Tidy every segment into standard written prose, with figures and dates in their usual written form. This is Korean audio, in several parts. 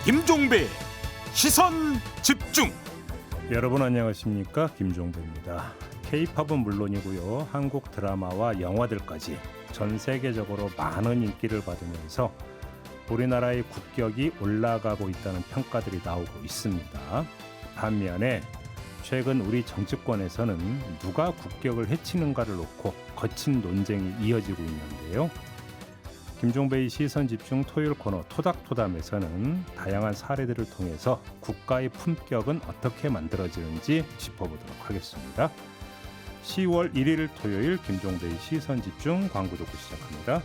김종배 시선 집중. 여러분 안녕하십니까, 김종배입니다. K-팝은 물론이고요, 한국 드라마와 영화들까지 전 세계적으로 많은 인기를 받으면서 우리나라의 국격이 올라가고 있다는 평가들이 나오고 있습니다. 반면에 최근 우리 정치권에서는 누가 국격을 해치는가를 놓고 거친 논쟁이 이어지고 있는데요. 김종배의 시선집중 토요일 코너 토닥토담에서는 다양한 사례들을 통해서 국가의 품격은 어떻게 만들어지는지 짚어보도록 하겠습니다. 10월 1일 토요일 김종배의 시선집중 광고 듣고 시작합니다.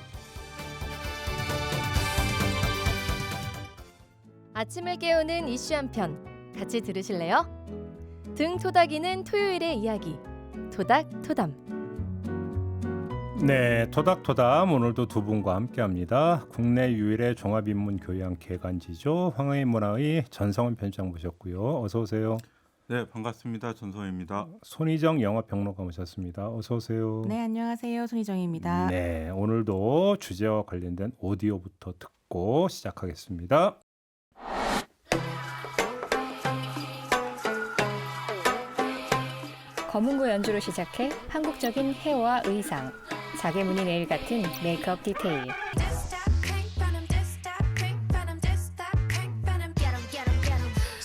아침을 깨우는 이슈 한 편 같이 들으실래요? 등 토닥이는 토요일의 이야기 토닥토담. 네, 토닥토담 오늘도 두 분과 함께합니다. 국내 유일의 종합인문교양 개간지죠. 황해문화의 전성원 편집장 모셨고요. 어서 오세요. 네, 반갑습니다. 전소희입니다. 손희정 영화평론가 모셨습니다. 어서 오세요. 네, 안녕하세요. 손희정입니다. 네, 오늘도 주제와 관련된 오디오부터 듣고 시작하겠습니다. 검은고 연주로 시작해 한국적인 헤어와 의상, 자개무늬 네일 같은 메이크업 디테일.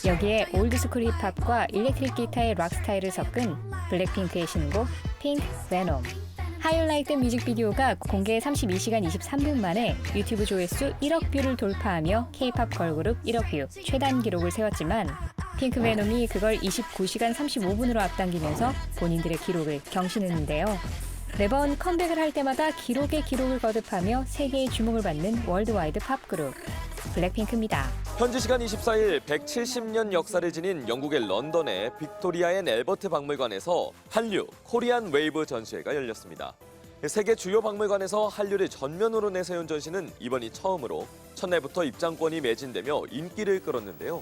여기에 올드스쿨 힙합과 일렉트릭 기타의 락 스타일을 섞은 블랙핑크의 신곡 핑크 베놈. 하이라이트 뮤직비디오가 공개 32시간 23분 만에 유튜브 조회수 1억 뷰를 돌파하며 K-팝 걸그룹 1억 뷰 최단 기록을 세웠지만 핑크 베놈이 그걸 29시간 35분으로 앞당기면서 본인들의 기록을 경신했는데요. 매번 컴백을 할 때마다 기록의 기록을 거듭하며 세계의 주목을 받는 월드와이드 팝그룹 블랙핑크입니다. 현지 시간 24일 170년 역사를 지닌 영국의 런던의 빅토리아 앤 앨버트 박물관에서 한류 코리안 웨이브 전시회가 열렸습니다. 세계 주요 박물관에서 한류를 전면으로 내세운 전시는 이번이 처음으로 첫날부터 입장권이 매진되며 인기를 끌었는데요.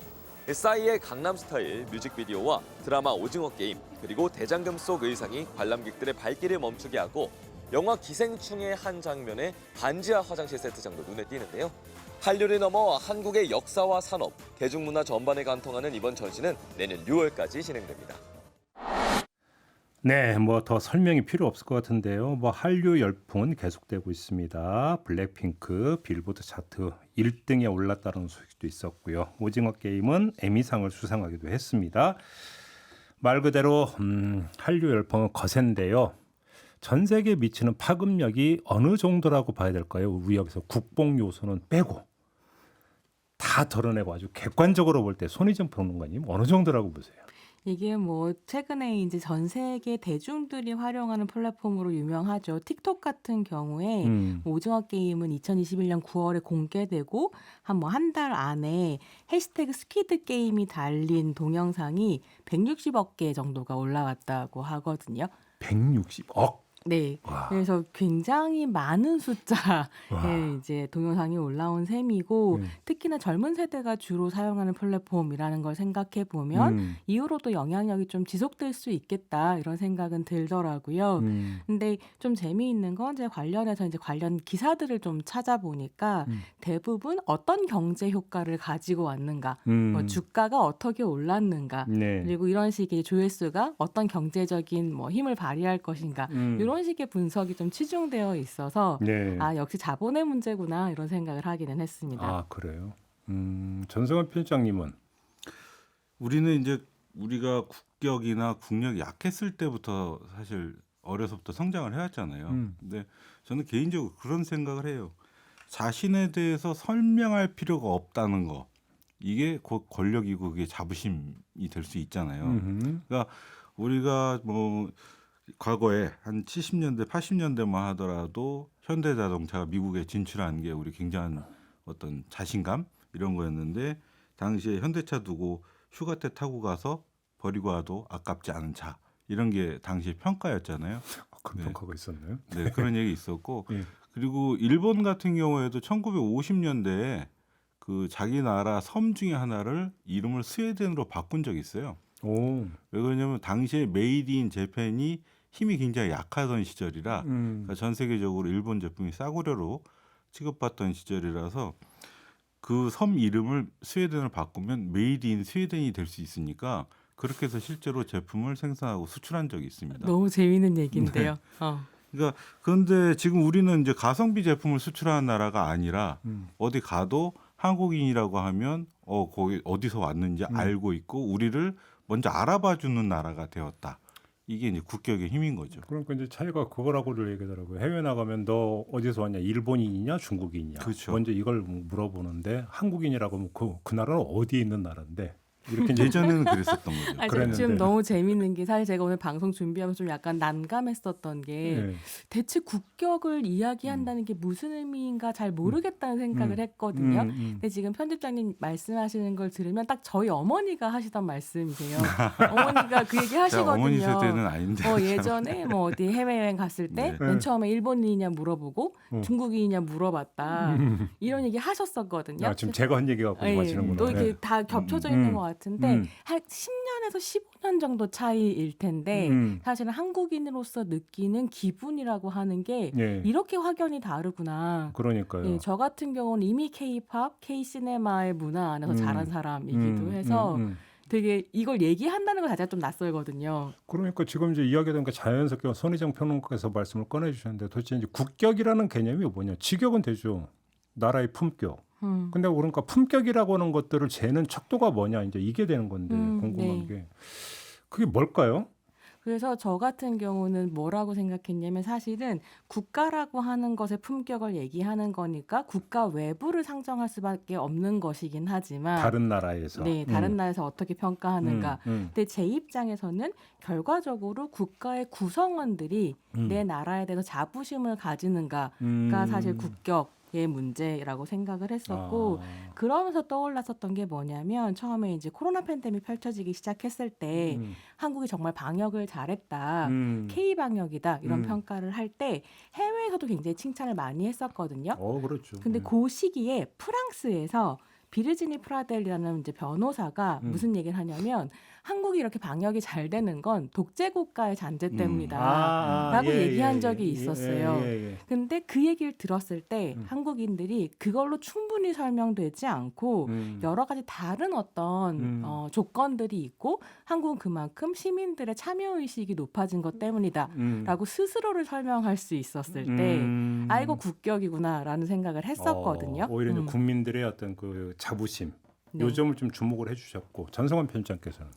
싸이의 강남스타일 뮤직비디오와 드라마 오징어 게임, 그리고 대장금 속 의상이 관람객들의 발길을 멈추게 하고 영화 기생충의 한 장면에 반지하 화장실 세트장도 눈에 띄는데요. 한류를 넘어 한국의 역사와 산업, 대중문화 전반에 관통하는 이번 전시는 내년 6월까지 진행됩니다. 네, 뭐 더 설명이 필요 없을 것 같은데요. 한류 열풍은 계속되고 있습니다. 블랙핑크 빌보드 차트 1등에 올랐다는 소식도 있었고요. 오징어 게임은 에미상을 수상하기도 했습니다. 말 그대로 한류 열풍은 거센데요. 전 세계에 미치는 파급력이 어느 정도라고 봐야 될까요? 우리 여기서 국뽕 요소는 빼고 다 드러내고 아주 객관적으로 볼 때 손희정 평론가님 어느 정도라고 보세요? 이게 뭐 최근에 이제 전 세계 대중들이 활용하는 플랫폼으로 유명하죠. 틱톡 같은 경우에 오징어 게임은 2021년 9월에 공개되고 한 달 안에 해시태그 스퀴드 게임이 달린 동영상이 160억 개 정도가 올라왔다고 하거든요. 160억? 네. 와. 그래서 굉장히 많은 숫자의 이제 동영상이 올라온 셈이고 특히나 젊은 세대가 주로 사용하는 플랫폼이라는 걸 생각해 보면 이후로도 영향력이 좀 지속될 수 있겠다 이런 생각은 들더라고요. 근데 좀 재미있는 건 이제 관련해서 이제 관련 기사들을 좀 찾아보니까 대부분 어떤 경제 효과를 가지고 왔는가, 뭐 주가가 어떻게 올랐는가, 네. 그리고 이런 식의 조회수가 어떤 경제적인 뭐 힘을 발휘할 것인가 이런 식의 분석이 좀 치중되어 있어서 네. 역시 자본의 문제구나 이런 생각을 하기는 했습니다. 아, 그래요? 전성원 편집장님은? 우리는 이제 우리가 국격이나 국력이 약했을 때부터 사실 어려서부터 성장을 해왔잖아요. 근데 저는 개인적으로 그런 생각을 해요. 자신에 대해서 설명할 필요가 없다는 거. 이게 곧 권력이고 그게 자부심이 될 수 있잖아요. 그러니까 우리가 뭐 과거에 한 70년대, 80년대만 하더라도 현대자동차가 미국에 진출한 게 우리 굉장한 어떤 자신감 이런 거였는데 당시에 현대차 두고 휴가 때 타고 가서 버리고 와도 아깝지 않은 차 이런 게 당시 평가였잖아요. 그런 평가가 있었나요? 네, 그런 얘기 있었고 예. 그리고 일본 같은 경우에도 1950년대에 그 자기 나라 섬 중에 하나를 이름을 스웨덴으로 바꾼 적이 있어요. 오. 왜 그러냐면 당시에 메이드 인 재팬이 힘이 굉장히 약하던 시절이라 그러니까 전 세계적으로 일본 제품이 싸구려로 취급받던 시절이라서 그 섬 이름을 스웨덴을 바꾸면 메이드 인 스웨덴이 될 수 있으니까 그렇게 해서 실제로 제품을 생산하고 수출한 적이 있습니다. 너무 재미있는 얘기인데요. 그러니까 그런데 지금 우리는 이제 가성비 제품을 수출하는 나라가 아니라 어디 가도 한국인이라고 하면 거기 어디서 왔는지 알고 있고 우리를 먼저 알아봐 주는 나라가 되었다. 이게 이제 국격의 힘인 거죠. 그러니까 이제 차이가 그거라고들 얘기하더라고요. 해외 나가면 너 어디서 왔냐? 일본인이냐? 중국인이냐? 그렇죠. 먼저 이걸 물어보는데 한국인이라고 하면 그 나라는 어디에 있는 나라인데 이렇게 이제 예전에는 그랬었던 거죠. 아니, 그랬는데. 지금 너무 재밌는 게 사실 제가 오늘 방송 준비하면서 좀 약간 난감했었던 게 네. 대체 국격을 이야기한다는 게 무슨 의미인가 잘 모르겠다는 생각을 했거든요. 근데 지금 편집장님 말씀하시는 걸 들으면 딱 저희 어머니가 하시던 말씀이세요. 어머니가 그 얘기 제가 하시거든요. 어머니 세대는 아닌데. 예전에 뭐 어디 해외여행 갔을 때 네. 맨 처음에 일본인이냐 물어보고 중국인이냐 물어봤다. 이런 얘기 하셨었거든요. 아, 지금 제가 한 얘기 갖고 하시는구나. 또 이렇게 네. 다 겹쳐져 있는 것 같은데 음. 한 10년에서 15년 정도 차이일 텐데 사실은 한국인으로서 느끼는 기분이라고 하는 게 예. 이렇게 확연히 다르구나. 그러니까요. 예, 저 같은 경우는 이미 K-팝, K-시네마의 문화 안에서 자란 사람이기도 해서 되게 이걸 얘기한다는 것 자체가 좀 낯설거든요. 그러니까 지금 이제 이야기하던 게 자연스럽게 손희정 평론가께서 말씀을 꺼내주셨는데 도대체 이제 국격이라는 개념이 뭐냐? 직역은 되죠. 나라의 품격. 근데 그러니까 품격이라고 하는 것들을 재는 척도가 뭐냐? 이제 이게 되는 건데 궁금한 네. 게 그게 뭘까요? 그래서 저 같은 경우는 뭐라고 생각했냐면 사실은 국가라고 하는 것의 품격을 얘기하는 거니까 국가 외부를 상정할 수밖에 없는 것이긴 하지만 다른 나라에서. 네, 다른 나라에서 어떻게 평가하는가. 음. 근데 제 입장에서는 결과적으로 국가의 구성원들이 내 나라에 대해서 자부심을 가지는가가 사실 국격의 문제라고 생각을 했었고 그러면서 떠올랐었던 게 뭐냐면 처음에 이제 코로나 팬데믹 펼쳐지기 시작했을 때 한국이 정말 방역을 잘했다. K 방역이다. 이런 평가를 할 때 해외에서도 굉장히 칭찬을 많이 했었거든요. 그렇죠. 근데 그 시기에 프랑스에서 비르지니 프라델이라는 이제 변호사가 무슨 얘기를 하냐면 한국이 이렇게 방역이 잘 되는 건 독재 국가의 잔재 때문이다. 라고 얘기한 적이 있었어요. 근데 그 얘기를 들었을 때 한국인들이 그걸로 충분히 설명되지 않고 여러 가지 다른 어떤 조건들이 있고 한국은 그만큼 시민들의 참여의식이 높아진 것 때문이다. 라고 스스로를 설명할 수 있었을 때 아이고 국격이구나라는 생각을 했었거든요. 오히려 이제 국민들의 어떤 그 자부심 네. 요점을 좀 주목을 해주셨고 전성환 편집장께서는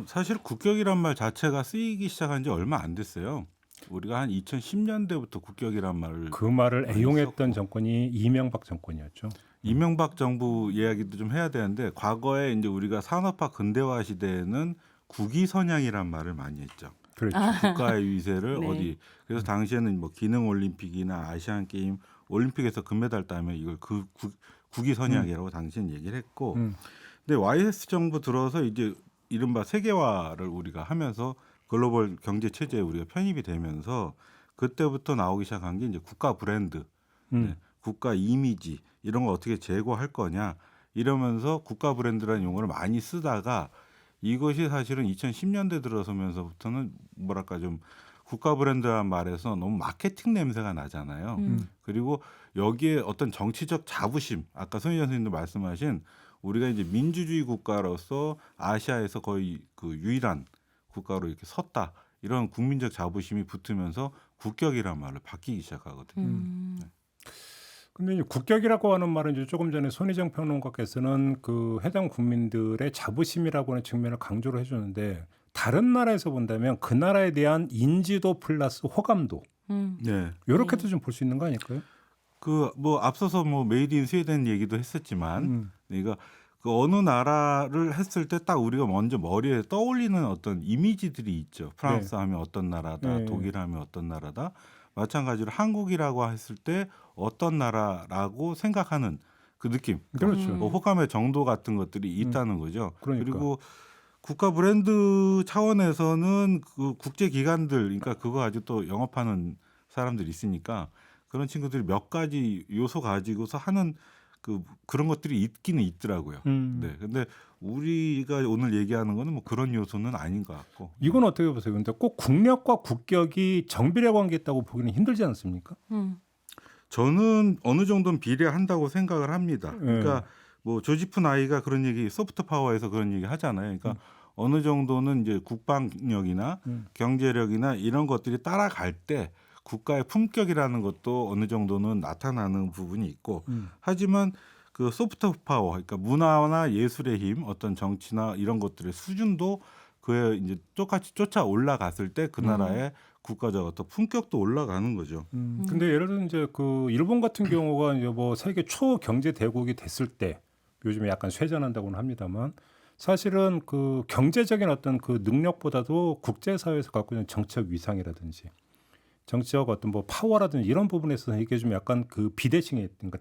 사실 국격이란 말 자체가 쓰이기 시작한 지 얼마 안 됐어요. 우리가 한 2010년대부터 국격이란 말을 그 말을 애용했던 정권이 이명박 정권이었죠. 이명박 정부 이야기도 좀 해야 되는데 과거에 이제 우리가 산업화 근대화 시대에는 국위선양이란 말을 많이 했죠. 그렇죠. 국가의 위세를 네. 어디 그래서 당시에는 뭐 기능 올림픽이나 아시안 게임 올림픽에서 금메달 따면 이걸 국위선양이라고 당시엔 얘기를 했고 근데 YS 정부 들어서 이제 이른바 세계화를 우리가 하면서 글로벌 경제 체제에 우리가 편입이 되면서 그때부터 나오기 시작한 게 이제 국가 브랜드, 네, 국가 이미지 이런 걸 어떻게 제고할 거냐 이러면서 국가 브랜드라는 용어를 많이 쓰다가 이것이 사실은 2010년대 들어서면서부터는 뭐랄까 좀 국가 브랜드란 말에서 너무 마케팅 냄새가 나잖아요. 그리고 여기에 어떤 정치적 자부심, 아까 손희정 선생님도 말씀하신 우리가 이제 민주주의 국가로서 아시아에서 거의 그 유일한 국가로 이렇게 섰다. 이런 국민적 자부심이 붙으면서 국격이란 말을 바뀌기 시작하거든요. 네. 근데 이제 국격이라고 하는 말은 이제 조금 전에 손희정 평론가께서는 그 해당 국민들의 자부심이라고 하는 측면을 강조를 해주는데 다른 나라에서 본다면 그 나라에 대한 인지도 플러스 호감도 네. 이렇게도 좀 볼 수 있는 거 아닐까요? 그 뭐 앞서서 뭐 메이드 인 스웨덴 얘기도 했었지만 그러니까 그 어느 나라를 했을 때 딱 우리가 먼저 머리에 떠올리는 어떤 이미지들이 있죠. 프랑스 하면 어떤 나라다, 네. 독일 하면 어떤 나라다. 마찬가지로 한국이라고 했을 때 어떤 나라라고 생각하는 그 느낌. 그렇죠. 뭐 호감의 정도 같은 것들이 있다는 거죠. 그러니까. 그리고 국가 브랜드 차원에서는 그 국제 기관들, 그러니까 그거 가지고 또 영업하는 사람들이 있으니까 그런 친구들이 몇 가지 요소 가지고서 하는 그런 것들이 있기는 있더라고요. 네, 근데 우리가 오늘 얘기하는 거는 뭐 그런 요소는 아닌 것 같고. 이건 어떻게 보세요? 근데 꼭 국력과 국격이 정비례 관계있다고 보기는 힘들지 않습니까? 저는 어느 정도는 비례한다고 생각을 합니다. 그러니까 뭐 조지프 나이가 그런 얘기, 소프트 파워에서 그런 얘기 하잖아요. 그러니까 어느 정도는 이제 국방력이나 경제력이나 이런 것들이 따라갈 때 국가의 품격이라는 것도 어느 정도는 나타나는 부분이 있고, 하지만 그 소프트 파워, 그러니까 문화나 예술의 힘, 어떤 정치나 이런 것들의 수준도 그에 이제 똑같이 쫓아 올라갔을 때 그 나라의 국가적 어떤 품격도 올라가는 거죠. 근데 예를 들어 이제 그 일본 같은 경우가 이제 뭐 세계 초경제 대국이 됐을 때 요즘에 약간 쇠전한다고는 합니다만 사실은 그 경제적인 어떤 그 능력보다도 국제사회에서 갖고 있는 정치적 위상이라든지 정치적 어떤 뭐 파워라든지 이런 부분에서 이게 좀 약간 그 비대칭에, 그러니까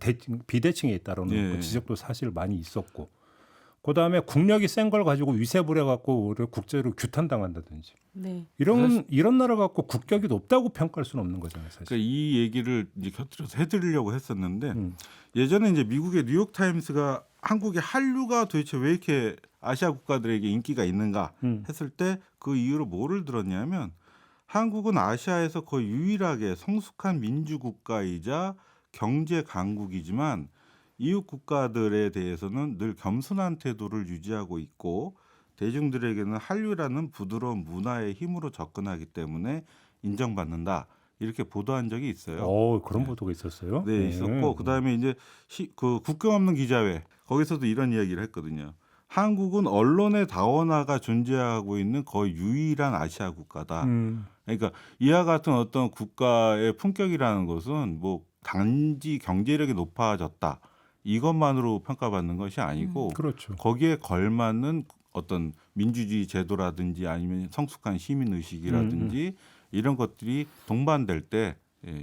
비대칭에 있다라는 예. 그 지적도 사실 많이 있었고, 그 다음에 국력이 센 걸 가지고 위세 부려갖고 오히려 국제로 규탄당한다든지 네. 이런 나라 갖고 국격이 높다고 평가할 수는 없는 거잖아요, 사실. 그러니까 이 얘기를 이제 곁들여서 해드리려고 했었는데 예전에 이제 미국의 뉴욕 타임스가 한국의 한류가 도대체 왜 이렇게 아시아 국가들에게 인기가 있는가 했을 때 그 이유로 뭐를 들었냐면 한국은 아시아에서 거의 유일하게 성숙한 민주국가이자 경제 강국이지만 이웃 국가들에 대해서는 늘 겸손한 태도를 유지하고 있고 대중들에게는 한류라는 부드러운 문화의 힘으로 접근하기 때문에 인정받는다. 이렇게 보도한 적이 있어요. 그런 보도가 있었어요. 네, 있었고 그다음에 이제 그 국경 없는 기자회 거기서도 이런 이야기를 했거든요. 한국은 언론의 다원화가 존재하고 있는 거의 유일한 아시아 국가다. 그러니까 이와 같은 어떤 국가의 품격이라는 것은 뭐 단지 경제력이 높아졌다 이것만으로 평가받는 것이 아니고 그렇죠. 거기에 걸맞는 어떤 민주주의 제도라든지 아니면 성숙한 시민 의식이라든지 이런 것들이 동반될 때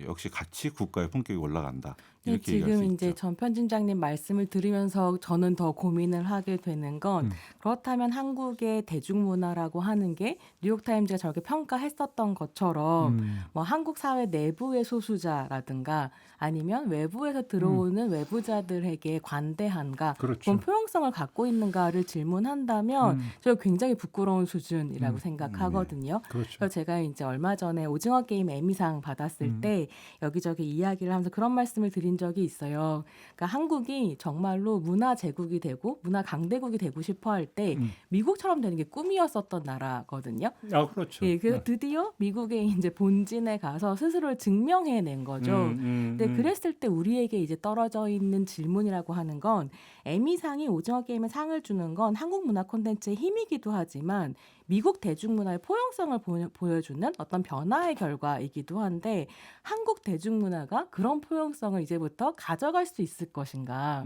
역시 같이 국가의 품격이 올라간다. 이렇게 얘기할 수 지금 있죠. 이제 전 편집장님 말씀을 들으면서 저는 더 고민을 하게 되는 건 그렇다면 한국의 대중문화라고 하는 게 뉴욕타임즈가 저렇게 평가했었던 것처럼 뭐 한국 사회 내부의 소수자라든가 아니면 외부에서 들어오는 외부자들에게 관대한가 그렇죠. 그런 포용성을 갖고 있는가를 질문한다면 저 굉장히 부끄러운 수준이라고 생각하거든요. 그렇죠. 그래서 제가 이제 얼마 전에 오징어 게임 에미상 받았을 때 여기저기 이야기를 하면서 그런 말씀을 드린 적이 있어요. 그러니까 한국이 정말로 문화 제국이 되고 문화 강대국이 되고 싶어 할 때 미국처럼 되는 게 꿈이었었던 나라거든요. 그렇죠. 예, 그래서 드디어 미국의 이제 본진에 가서 스스로를 증명해낸 거죠. 근데 그랬을 때 우리에게 이제 떨어져 있는 질문이라고 하는 건 에미상이 오징어 게임에 상을 주는 건 한국 문화 콘텐츠의 힘이기도 하지만 미국 대중문화의 포용성을 보여주는 어떤 변화의 결과이기도 한데 한국 대중문화가 그런 포용성을 이제부터 가져갈 수 있을 것인가.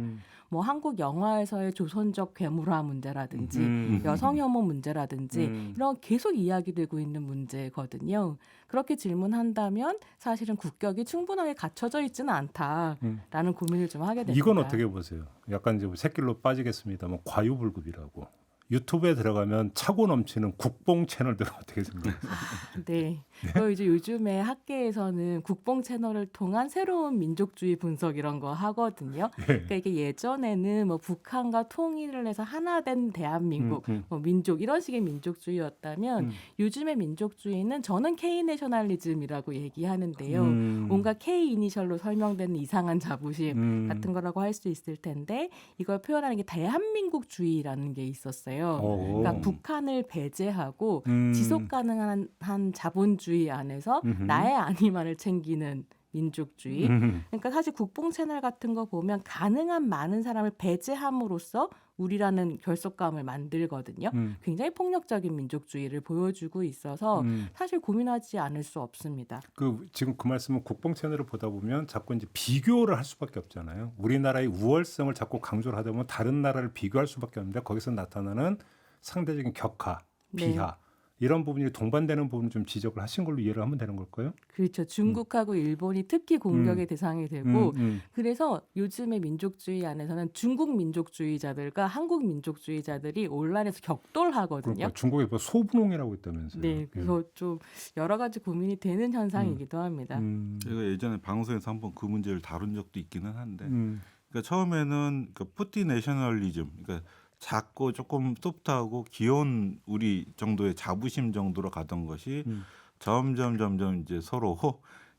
뭐 한국 영화에서의 조선적 괴물화 문제라든지 여성 혐오 문제라든지 이런 계속 이야기되고 있는 문제거든요. 그렇게 질문한다면 사실은 국격이 충분하게 갖춰져 있지는 않다라는 고민을 좀 하게 됩니다. 이건 어떻게 보세요? 약간 이제 새길로 빠지겠습니다만 과유불급이라고. 유튜브에 들어가면 차고 넘치는 국뽕 채널들은 어떻게 생각하세요? 네. 그리고 이제 요즘에 학계에서는 국뽕 채널을 통한 새로운 민족주의 분석 이런 거 하거든요. 그러니까 이게 예전에는 뭐 북한과 통일을 해서 하나 된 대한민국, 뭐 민족 이런 식의 민족주의였다면 요즘의 민족주의는 저는 K 내셔널리즘이라고 얘기하는데요. 뭔가 K 이니셜로 설명되는 이상한 자부심 같은 거라고 할 수 있을 텐데 이걸 표현하는 게 대한민국주의라는 게 있었어요. 그러니까 북한을 배제하고 지속 가능한 한 자본주의 안에서 나의 안위만을 챙기는 민족주의. 그러니까 사실 국뽕 채널 같은 거 보면 가능한 많은 사람을 배제함으로써 우리라는 결속감을 만들거든요. 굉장히 폭력적인 민족주의를 보여주고 있어서 사실 고민하지 않을 수 없습니다. 지금 그 말씀은 국뽕 채널을 보다 보면 자꾸 이제 비교를 할 수밖에 없잖아요. 우리나라의 우월성을 자꾸 강조를 하다 보면 다른 나라를 비교할 수밖에 없는데 거기서 나타나는 상대적인 격하, 비하 이런 부분이 동반되는 부분을 좀 지적을 하신 걸로 이해를 하면 되는 걸까요? 그렇죠. 중국하고 일본이 특히 공격의 대상이 되고 그래서 요즘의 민족주의 안에서는 중국 민족주의자들과 한국 민족주의자들이 온라인에서 격돌하거든요. 그러니까 중국에 뭐 소분홍이라고 있다면서요. 네, 그래서 좀 여러 가지 고민이 되는 현상이기도 합니다. 제가 예전에 방송에서 한번 그 문제를 다룬 적도 있기는 한데 그러니까 처음에는 그 푸티 내셔널리즘 그러니까 작고 조금 소프트하고 귀여운 우리 정도의 자부심 정도로 가던 것이 점점 이제 서로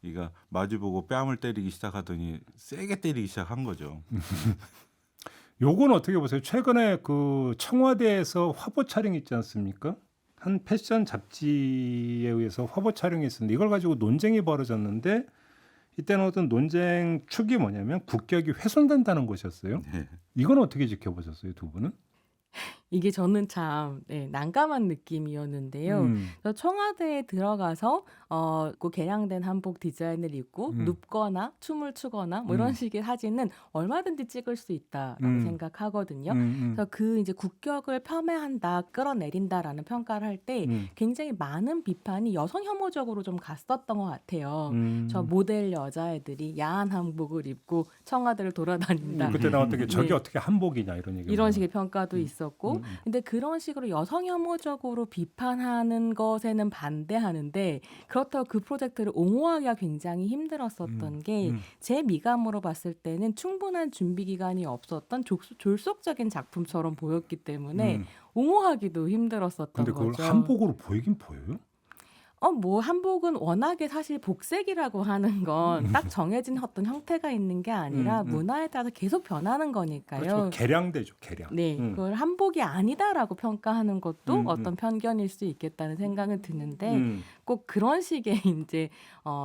그러니까 마주보고 뺨을 때리기 시작하더니 세게 때리기 시작한 거죠. 요건 어떻게 보세요? 최근에 그 청와대에서 화보 촬영 있지 않습니까? 한 패션 잡지에 의해서 화보 촬영이 있었는데 이걸 가지고 논쟁이 벌어졌는데 이때는 어떤 논쟁 축이 뭐냐면 국격이 훼손된다는 것이었어요. 네. 이건 어떻게 지켜보셨어요, 두 분은? 이게 저는 참 난감한 느낌이었는데요. 그래서 청와대에 들어가서 그 개량된 한복 디자인을 입고 눕거나 춤을 추거나 뭐 이런 식의 사진은 얼마든지 찍을 수 있다라고 생각하거든요. 그래서 그 이제 국격을 폄훼한다, 끌어내린다라는 평가를 할 때 굉장히 많은 비판이 여성 혐오적으로 좀 갔었던 것 같아요. 저 모델 여자애들이 야한 한복을 입고 청와대를 돌아다닌다. 그때는 어떻게 저게 네. 어떻게 한복이냐 이런 얘기. 이런 식의 평가도 있었고, 근데 그런 식으로 여성 혐오적으로 비판하는 것에는 반대하는데 그렇다고 그 프로젝트를 옹호하기가 굉장히 힘들었었던 게 제 미감으로 봤을 때는 충분한 준비 기간이 없었던 졸속적인 작품처럼 보였기 때문에 옹호하기도 힘들었었던 근데 그걸 거죠. 한복으로 보이긴 보여요? 뭐 한복은 워낙에 사실 복색이라고 하는 건 딱 정해진 어떤 형태가 있는 게 아니라 문화에 따라서 계속 변하는 거니까요. 그렇죠. 개량되죠, 개량. 네, 그걸 한복이 아니다라고 평가하는 것도 어떤 편견일 수 있겠다는 생각은 드는데 꼭 그런 식의 이제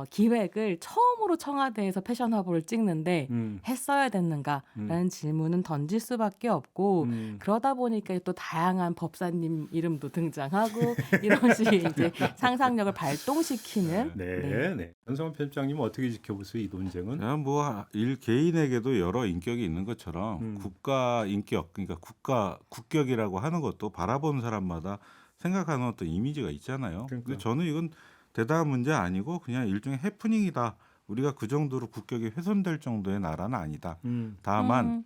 기획을 처음으로 청와대에서 패션 화보를 찍는데 했어야 됐는가라는 질문은 던질 수밖에 없고 그러다 보니까 또 다양한 법사님 이름도 등장하고 이런 식의 이제 상상력을 발동시키는 네. 전성훈 편집장님은 어떻게 지켜보세요, 이 논쟁은? 그냥 뭐 개인에게도 여러 인격이 있는 것처럼 국가 인격, 그러니까 국격이라고 하는 것도 바라보는 사람마다 생각하는 어떤 이미지가 있잖아요. 근데 저는 이건 대단한 문제 아니고 그냥 일종의 해프닝이다. 우리가 그 정도로 국격이 훼손될 정도의 나라는 아니다. 다만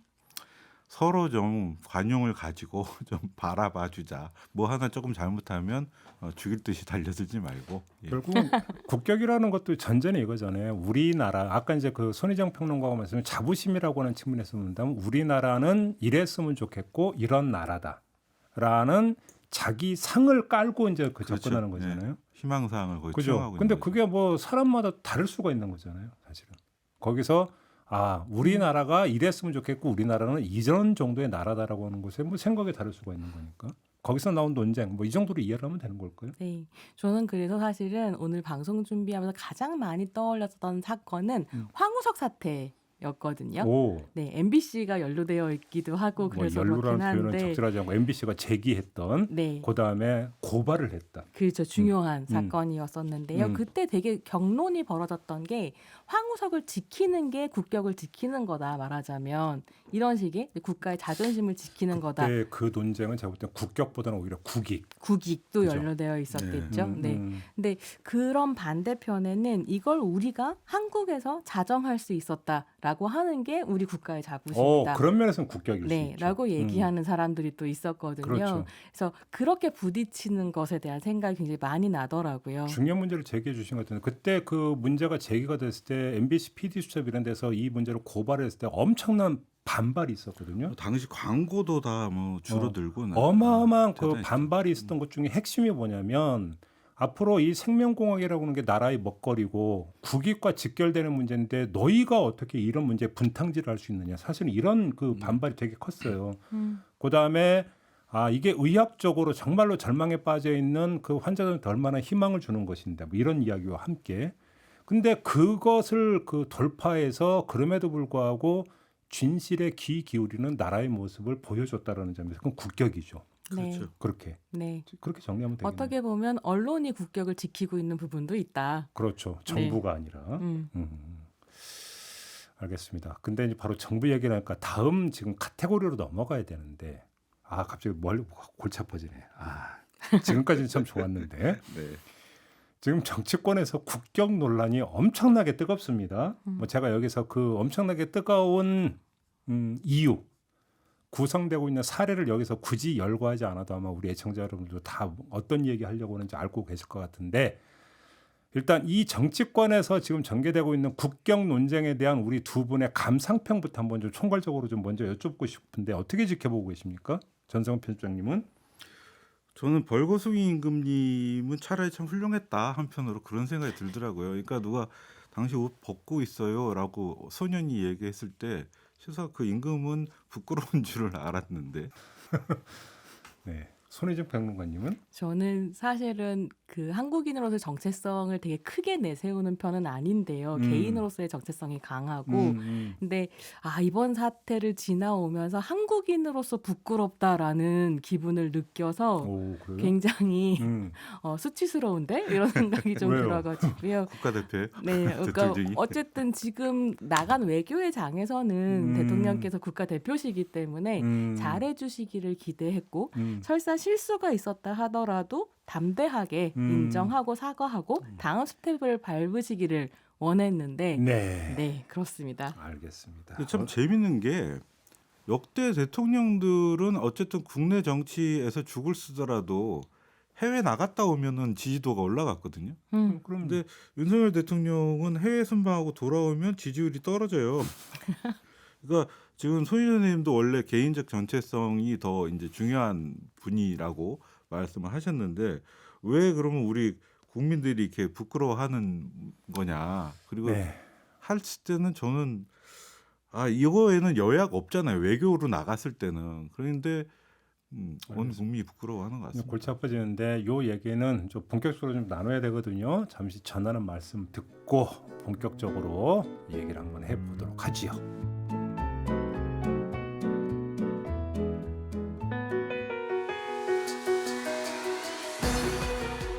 서로 좀 관용을 가지고 좀 바라봐 주자. 뭐 하나 조금 잘못하면 죽일 듯이 달려들지 말고. 예. 결국은 국격이라는 것도 전제는 이거잖아요. 우리나라 아까 이제 그 손희정 평론가가 말씀한 자부심이라고 하는 측면에서 본다면 우리나라는 이랬으면 좋겠고 이런 나라다라는 자기 상을 깔고 이제 그 그렇죠. 접근하는 거잖아요. 네. 희망사항을 거의 그죠? 투영하고 근데 있는 거죠. 그게 뭐 사람마다 다를 수가 있는 거잖아요, 사실은. 거기서 우리나라가 이랬으면 좋겠고 우리나라는 이런 정도의 나라다라고 하는 것에 뭐 생각이 다를 수가 있는 거니까. 거기서 나온 논쟁 뭐 이 정도로 이해를 하면 되는 걸까요? 네, 저는 그래서 사실은 오늘 방송 준비하면서 가장 많이 떠올렸던 사건은 황우석 사태였거든요. 오. 네, MBC가 연루되어 있기도 하고 뭐 그래서 연루라는 그렇긴 표현은 한데, 적절하지 않고 MBC가 제기했던 네, 그다음에 고발을 했다. 그렇죠. 중요한 사건이었었는데요. 음. 그때 되게 경론이 벌어졌던 게 황우석을 지키는 게 국격을 지키는 거다 말하자면 이런 식의 국가의 자존심을 지키는 거다. 그때 그 논쟁은 제가 볼 때 국격보다는 오히려 국익도 그죠? 연루되어 있었겠죠. 네. 음. 근데 그런 반대편에는 이걸 우리가 한국에서 자정할 수 있었다라고 하는 게 우리 국가의 자부심이다. 그런 면에서는 국격일 수 네, 있죠. 라고 얘기하는 사람들이 또 있었거든요. 그렇죠. 그래서 그렇게 부딪히는 것에 대한 생각이 굉장히 많이 나더라고요. 중요한 문제를 제기해 주신 것 같은데 그때 그 문제가 제기가 됐을 때 MBC PD 수첩 이런 데서 이 문제를 고발했을 때 엄청난 반발이 있었거든요. 당시 광고도 다 뭐 줄어들고 어마어마한 그 대단했죠. 반발이 있었던 것 중에 핵심이 뭐냐면 앞으로 이 생명공학이라고 하는 게 나라의 먹거리고 국익과 직결되는 문제인데 너희가 어떻게 이런 문제에 분탕질을 할 수 있느냐. 사실은 이런 그 반발이 되게 컸어요. 그다음에 이게 의학적으로 정말로 절망에 빠져 있는 그 환자들한테 얼마나 희망을 주는 것인데 뭐 이런 이야기와 함께 근데 그것을 그 돌파해서 그럼에도 불구하고 진실에 귀 기울이는 나라의 모습을 보여줬다라는 점에서 그건 국격이죠. 그렇죠. 그렇게 네. 정리하면 되겠네요. 어떻게 보면 언론이 국격을 지키고 있는 부분도 있다. 그렇죠. 정부가 아니라. 알겠습니다. 근데 이제 바로 정부 얘기라니까 다음 지금 카테고리로 넘어가야 되는데 갑자기 골치 아파지네. 지금까지는 참 좋았는데 네. 지금 정치권에서 국격 논란이 엄청나게 뜨겁습니다. 뭐 제가 여기서 그 엄청나게 뜨거운 이유 구성되고 있는 사례를 여기서 굳이 열거하지 않아도 아마 우리 애청자 여러분들도 다 어떤 얘기 하려고 하는지 알고 계실 것 같은데 일단 이 정치권에서 지금 전개되고 있는 국격 논쟁에 대한 우리 두 분의 감상평부터 한번 좀 총괄적으로 좀 먼저 여쭙고 싶은데 어떻게 지켜보고 계십니까? 전성훈 편집장님은? 저는 벌거숭이 임금님은 차라리 참 훌륭했다 한편으로 그런 생각이 들더라고요. 그러니까 누가 당신 옷 벗고 있어요라고 소년이 얘기했을 때 실사 그 임금은 부끄러운 줄을 알았는데 네. 손희정 평론가님은 저는 사실은 그 한국인으로서의 정체성을 되게 크게 내세우는 편은 아닌데요. 개인으로서의 정체성이 강하고 근데 이번 사태를 지나오면서 한국인으로서 부끄럽다라는 기분을 느껴서 그래요? 굉장히 수치스러운데 이런 생각이 좀 왜요? 들어가지고요. 국가대표의 네, 그러니까 들들이. 어쨌든 지금 나간 외교의 장에서는 대통령께서 국가대표시기 때문에 잘해주시기를 기대했고 설사 실수가 있었다 하더라도 담대하게 인정하고 사과하고 다음 스텝을 밟으시기를 원했는데 네, 그렇습니다. 알겠습니다. 참 재밌는 게 역대 대통령들은 어쨌든 국내 정치에서 죽을 쓰더라도 해외 나갔다 오면은 지지도가 올라갔거든요. 그런데 윤석열 대통령은 해외 순방하고 돌아오면 지지율이 떨어져요. 그러니까 지금 손희정 선생님도 원래 개인적 정체성이 더 이제 중요한 분이라고 말씀을 하셨는데 왜 그러면 우리 국민들이 이렇게 부끄러워하는 거냐. 그리고 할 때는 저는 이거에는 여야가 없잖아요. 외교로 나갔을 때는. 그런데 온 국민이 부끄러워하는 것 같습니다. 골치 아파지는데 요 얘기는 좀 본격적으로 좀 나눠야 되거든요. 잠시 전하는 말씀 듣고 본격적으로 얘기를 한번 해보도록 하지요.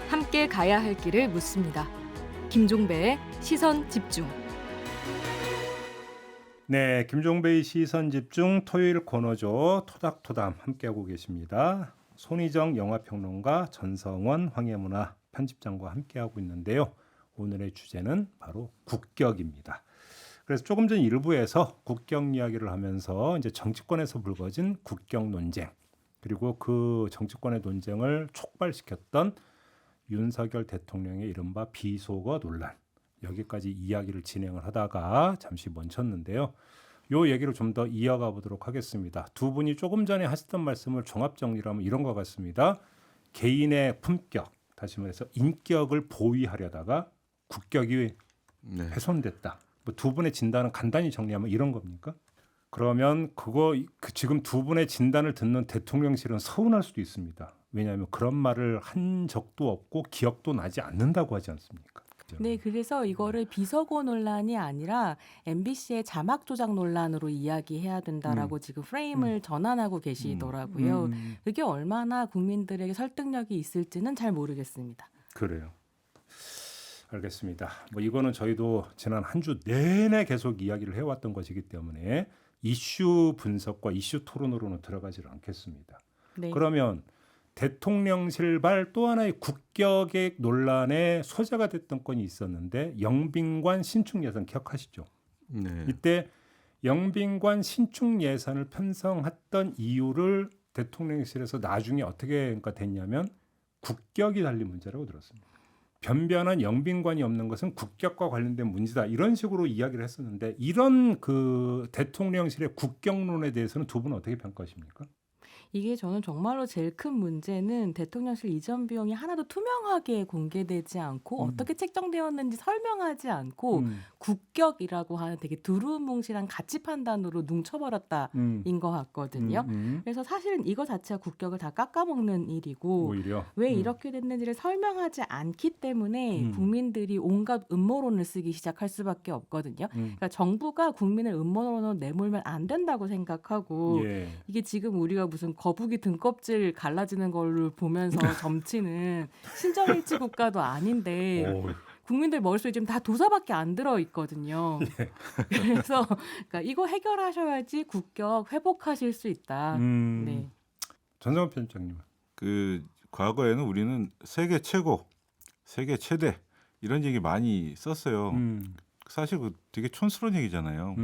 함께 가야 할 길을 묻습니다. 김종배의 시선 집중. 네, 김종배의 시선 집중 토요일 코너죠. 토닥토담 함께하고 계십니다. 손희정 영화평론가, 전성원 황해문화 편집장과 함께하고 있는데요. 오늘의 주제는 바로 국격입니다. 그래서 조금 전 일부에서 국격 이야기를 하면서 이제 정치권에서 불거진 국격 논쟁 그리고 그 정치권의 논쟁을 촉발시켰던 윤석열 대통령의 이른바 비속어 논란 여기까지 이야기를 진행을 하다가 잠시 멈췄는데요. 요 얘기를 좀 더 이어가 보도록 하겠습니다. 두 분이 조금 전에 하셨던 말씀을 종합 정리를 하면 이런 것 같습니다. 개인의 품격, 다시 말해서 인격을 보위하려다가 국격이 훼손됐다. 뭐 두 분의 진단은 간단히 정리하면 이런 겁니까? 그러면 지금 두 분의 진단을 듣는 대통령실은 서운할 수도 있습니다. 왜냐하면 그런 말을 한 적도 없고 기억도 나지 않는다고 하지 않습니까? 네, 그래서 이거를 비서고 논란이 아니라 MBC의 자막 조작 논란으로 이야기해야 된다라고 지금 프레임을 전환하고 계시더라고요. 그게 얼마나 국민들에게 설득력이 있을지는 잘 모르겠습니다. 그래요. 알겠습니다. 뭐 이거는 저희도 지난 한 주 내내 계속 이야기를 해왔던 것이기 때문에 이슈 분석과 이슈 토론으로는 들어가지를 않겠습니다. 네. 그러면 대통령실발 또 하나의 국격의 논란의 소재가 됐던 건이 있었는데 영빈관 신축 예산 기억하시죠? 네. 이때 영빈관 신축 예산을 편성했던 이유를 대통령실에서 나중에 어떻게 됐냐면 국격이 달린 문제라고 들었습니다. 변변한 영빈관이 없는 것은 국격과 관련된 문제다. 이런 식으로 이야기를 했었는데 이런 그 대통령실의 국격론에 대해서는 두 분은 어떻게 평가하십니까? 이게 저는 정말로 제일 큰 문제는 대통령실 이전 비용이 하나도 투명하게 공개되지 않고 어떻게 책정되었는지 설명하지 않고 국격이라고 하는 되게 두루뭉실한 가치 판단으로 뭉쳐버렸다인 것 같거든요. 그래서 사실은 이거 자체가 국격을 다 깎아먹는 일이고 오히려 왜 이렇게 됐는지를 설명하지 않기 때문에 국민들이 온갖 음모론을 쓰기 시작할 수밖에 없거든요. 그러니까 정부가 국민을 음모론으로 내몰면 안 된다고 생각하고 이게 지금 우리가 무슨 거북이 등껍질 갈라지는 걸로 보면서 점치는 신정일치 국가도 아닌데 국민들 머릿속에 지금 다 도사밖에 안 들어 있거든요. 그래서 그러니까 이거 해결하셔야지 국격 회복하실 수 있다. 네. 전성원 편집장님. 그 과거에는 우리는 세계 최고, 세계 최대 이런 얘기 많이 썼어요. 사실 그 되게 촌스러운 얘기잖아요.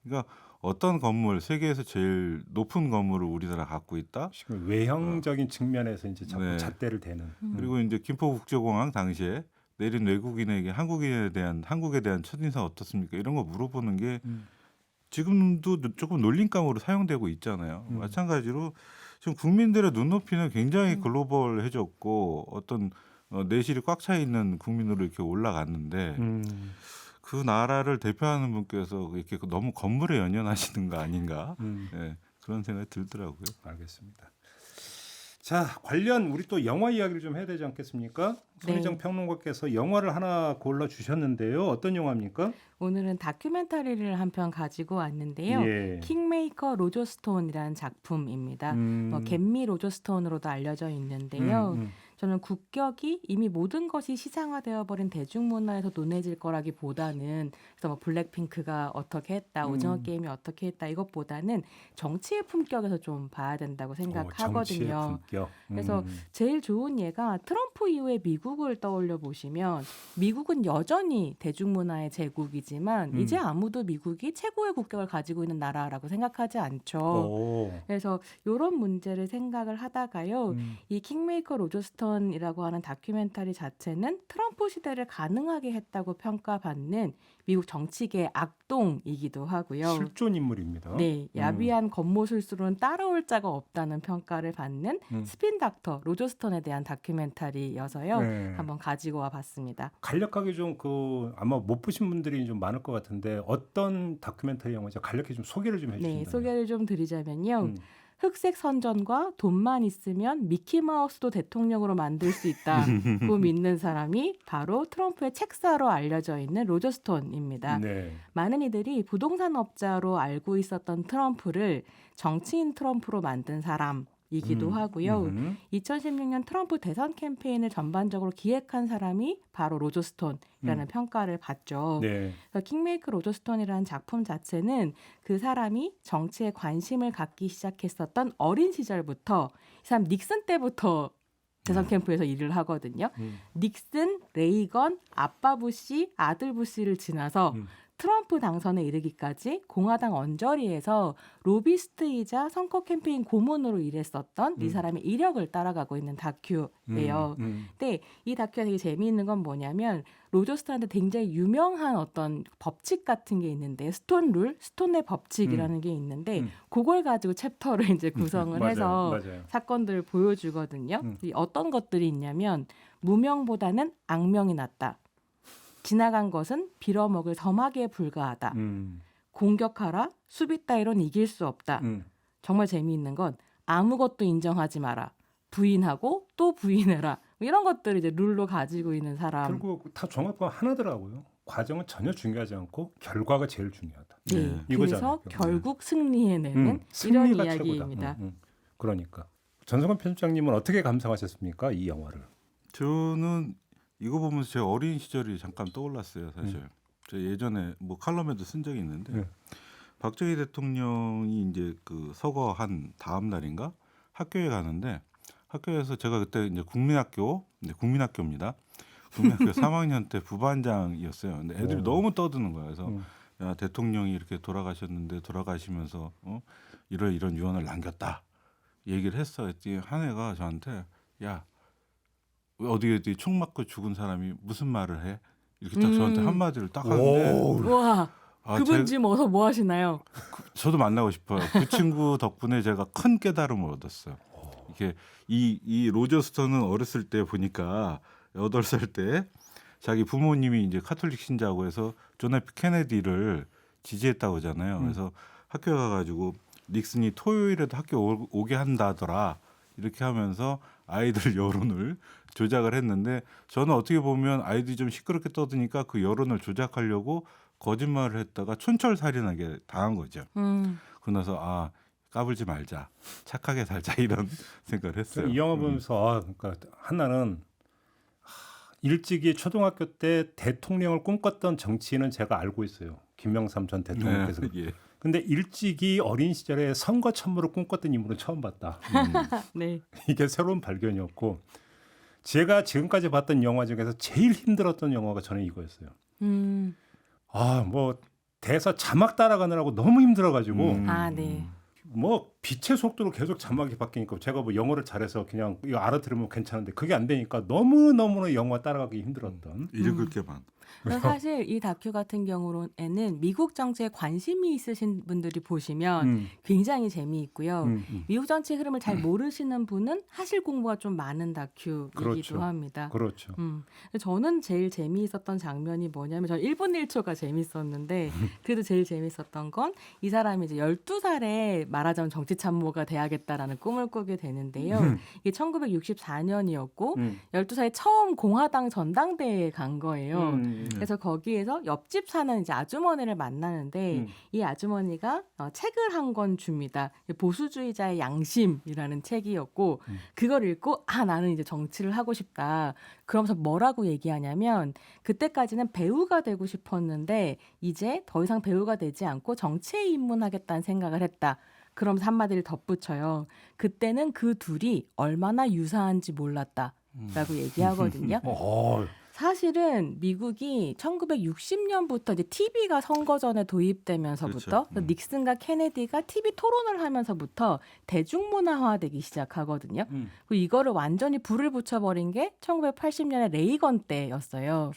그러니까 어떤 건물 세계에서 제일 높은 건물을 우리나라 갖고 있다. 외형적인 측면에서 이제 자꾸 잣대를 대는. 그리고 이제 김포국제공항 당시에 내린 외국인에게 한국에 대한 첫인상 어떻습니까? 이런 거 물어보는 게 지금도 조금 놀림감으로 사용되고 있잖아요. 마찬가지로 지금 국민들의 눈높이는 굉장히 글로벌해졌고 어떤 내실이 꽉 차 있는 국민으로 이렇게 올라갔는데 그 나라를 대표하는 분께서 이렇게 너무 건물에 연연하시는 거 아닌가? 예, 그런 생각이 들더라고요. 알겠습니다. 자, 관련 우리 또 영화 이야기를 좀 해야 되지 않겠습니까? 네. 손희정 평론가께서 영화를 하나 골라 주셨는데요. 어떤 영화입니까? 오늘은 다큐멘터리를 한 편 가지고 왔는데요. 예. 킹메이커 로저 스톤이라는 작품입니다. 겟미 로저 스톤으로도 알려져 있는데요. 저는 국격이 이미 모든 것이 시장화되어 버린 대중문화에서 논해질 거라기보다는 그래서 뭐 블랙핑크가 어떻게 했다, 오징어 게임이 어떻게 했다 이것보다는 정치의 품격에서 좀 봐야 된다고 정치의 생각하거든요. 품격. 그래서 제일 좋은 예가 트럼프 이후에 미국을 떠올려 보시면 미국은 여전히 대중문화의 제국이지만 이제 아무도 미국이 최고의 국격을 가지고 있는 나라라고 생각하지 않죠. 오. 그래서 이런 문제를 생각을 하다가요. 이 킹메이커 로저 스톤이라고 하는 다큐멘터리 자체는 트럼프 시대를 가능하게 했다고 평가받는 미국 정치계의 악동이기도 하고요. 실존 인물입니다. 네, 야비한 겉모술수로는 따라올 자가 없다는 평가를 받는 스핀 닥터 로저 스톤에 대한 다큐멘터리여서요. 네. 한번 가지고 와봤습니다. 간략하게 좀 아마 못 보신 분들이 좀 많을 것 같은데 어떤 다큐멘터리 영화죠? 간략히 좀 소개를 좀 해주신다면. 네, 소개를 좀 드리자면요. 흑색 선전과 돈만 있으면 미키마우스도 대통령으로 만들 수 있다고 믿는 사람이 바로 트럼프의 책사로 알려져 있는 로저 스톤입니다. 네. 많은 이들이 부동산 업자로 알고 있었던 트럼프를 정치인 트럼프로 만든 사람이기도 하고요. 2016년 트럼프 대선 캠페인을 전반적으로 기획한 사람이 바로 로저 스톤이라는 평가를 받죠. 네. 그래서 킹메이커 로저 스톤이라는 작품 자체는 그 사람이 정치에 관심을 갖기 시작했었던 어린 시절부터 이 사람 닉슨 때부터 대선 캠프에서 일을 하거든요. 닉슨, 레이건, 아빠 부시, 아들 부시를 지나서 트럼프 당선에 이르기까지 공화당 언저리에서 로비스트이자 선거 캠페인 고문으로 일했었던 이 사람의 이력을 따라가고 있는 다큐예요. 근데 이 다큐가 되게 재미있는 건 뭐냐면 로저 스톤한테 굉장히 유명한 어떤 법칙 같은 게 있는데 스톤 룰, 스톤의 법칙이라는 게 있는데 그걸 가지고 챕터를 이제 구성을 해서 맞아요. 사건들을 보여주거든요. 이 어떤 것들이 있냐면 무명보다는 악명이 낫다. 지나간 것은 빌어먹을 더마기에 불과하다. 공격하라. 수비 따위론 이길 수 없다. 정말 재미있는 건 아무것도 인정하지 마라. 부인하고 또 부인해라. 이런 것들을 이제 룰로 가지고 있는 사람. 결국 다 종합하면 하나더라고요. 과정은 전혀 중요하지 않고 결과가 제일 중요하다. 네. 이거잖아요. 그래서 결국 승리해내는 이런 승리가 이야기입니다. 최고다. 그러니까 전성관 편집장님은 어떻게 감상하셨습니까? 이 영화를. 저는 이거 보면서 제 어린 시절이 잠깐 떠올랐어요. 사실 제가 예전에 뭐 칼럼에도 쓴 적이 있는데 박정희 대통령이 이제 그 서거한 다음 날인가 학교에 가는데 학교에서 제가 그때 이제 국민학교입니다. 국민학교 3학년 때 부반장이었어요. 근데 애들이 너무 떠드는 거예요. 그래서 야, 대통령이 이렇게 돌아가셨는데 돌아가시면서 이런 유언을 남겼다 얘기를 했어. 했더니 한 애가 저한테 야 어디 총 맞고 죽은 사람이 무슨 말을 해? 이렇게 딱 저한테 한마디를 딱 하는데 우와. 그분 지금 어서 뭐 하시나요? 저도 만나고 싶어요. 그 친구 덕분에 제가 큰 깨달음을 얻었어요. 이게 이 로저 스톤은 어렸을 때 보니까 8살 때 자기 부모님이 이제 카톨릭 신자고 해서 존 F 케네디를 지지했다고 하잖아요. 그래서 학교 가가지고 닉슨이 토요일에도 학교 오게 한다더라. 이렇게 하면서 아이들 여론을 조작을 했는데 저는 어떻게 보면 아이들이 좀 시끄럽게 떠드니까 그 여론을 조작하려고 거짓말을 했다가 촌철살인하게 당한 거죠. 그러고 나서 까불지 말자, 착하게 살자 이런 생각을 했어요. 이 영화 보면서 그러니까 하나는 일찍이 초등학교 때 대통령을 꿈꿨던 정치인은 제가 알고 있어요. 김영삼 전 대통령께서. 예. 근데 일찍이 어린 시절에 선거 참모를 꿈꿨던 인물은 처음 봤다. 네. 이게 새로운 발견이었고 제가 지금까지 봤던 영화 중에서 제일 힘들었던 영화가 저는 이거였어요. 뭐 대사 자막 따라가느라고 너무 힘들어가지고 네. 뭐 빛의 속도로 계속 자막이 바뀌니까 제가 뭐 영어를 잘해서 그냥 이거 알아들으면 괜찮은데 그게 안 되니까 너무너무 영화 따라가기 힘들었던. 읽을 게만. 그래서 사실 이 다큐 같은 경우에는 미국 정치에 관심이 있으신 분들이 보시면 굉장히 재미있고요. 미국 정치 흐름을 잘 모르시는 분은 하실 공부가 좀 많은 다큐이기도 그렇죠. 합니다. 그렇죠. 저는 제일 재미있었던 장면이 뭐냐면 저 1분 1초가 재밌었는데 그래도 제일 재밌었던 건 이 사람이 이제 12살에 말하자면 정치 참모가 돼야겠다라는 꿈을 꾸게 되는데요. 이게 1964년이었고 12살에 처음 공화당 전당대회에 간 거예요. 그래서 거기에서 옆집 사는 이제 아주머니를 만나는데 이 아주머니가 책을 한 권 줍니다. 보수주의자의 양심이라는 책이었고 그걸 읽고 아 나는 이제 정치를 하고 싶다. 그러면서 뭐라고 얘기하냐면 그때까지는 배우가 되고 싶었는데 이제 더 이상 배우가 되지 않고 정치에 입문하겠다는 생각을 했다. 그러면서 한마디를 덧붙여요. 그때는 그 둘이 얼마나 유사한지 몰랐다라고 얘기하거든요. 사실은 미국이 1960년부터 이제 TV가 선거 전에 도입되면서부터 그렇죠. 닉슨과 케네디가 TV 토론을 하면서부터 대중문화화되기 시작하거든요. 그리고 이거를 완전히 불을 붙여버린 게 1980년에 레이건 때였어요.